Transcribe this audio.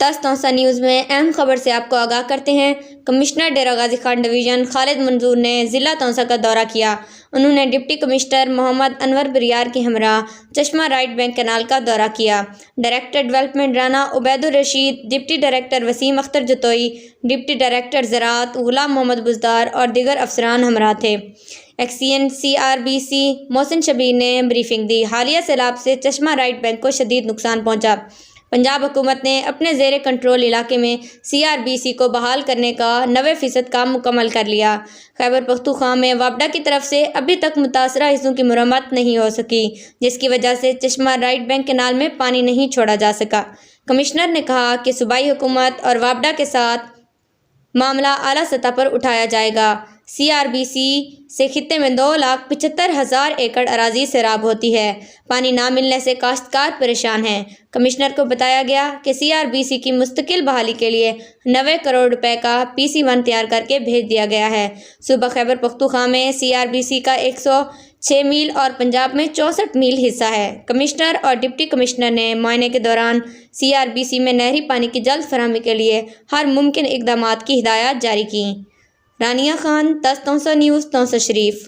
10 Taunsa news में अहम खबर से आपको आगाह करते हैं। कमिश्नर डेरा गाजी खान डिवीज़न खालिद मंजूर ने ज़िला तौसा का दौरा किया। उन्होंने डिप्टी कमिश्नर मोहम्मद अनवर बरियार के हमरा चश्मा राइट बैंक कैनाल का दौरा किया। Director development Rana Ubaidur Rashid, deputy director Waseem Akhtar Jatoi, deputy director ज़राअत गुलाम मोहम्मद बुज़दार और दीगर अफसरान हमरा थे। एक्सीएन CRBC मोहसिन शबीर ने ब्रीफिंग दी। हालिया सैलाब से चश्मा राइट बैंक को शदीद नुकसान पहुंचा। पंजाब हुकूमत ने अपने ज़ेरे कंट्रोल इलाके में CRBC को बहाल करने का 90% काम मुकम्मल कर लिया। खैबर पख्तूनख्वा में वापडा की तरफ से अभी तक मुतासरा हिस्सों की मरम्मत नहीं हो सकी, जिसकी वजह से चश्मा राइट बैंक कैनाल में पानी नहीं छोड़ा जा सका। कमिश्नर ने कहा कि सूबाई हुकूमत और वापडा के साथ मामला आला सतह पर उठाया जाएगा। CRBC से खित्ते में 2,75,000 एकड़ अराजी सैराब होती है। पानी ना मिलने से काश्तकार परेशान हैं। कमिश्नर को बताया गया कि CRBC की मुस्तकिल बहाली के लिए 90 करोड़ रुपए का PC1 तैयार करके भेज दिया गया है। सूबा खैबर पख्तूनख्वा में CRBC का 106 मील और पंजाब में 64 मील हिस्सा है। कमिश्नर और डिप्टी कमिश्नर ने मुआयने के दौरान CRBC में नहरी पानी की जल्द फराहमी के लिए हर मुमकिन इक़दामात की हिदायत जारी की। रानिया खान, 10 तौसा न्यूज़, तौसा शरीफ।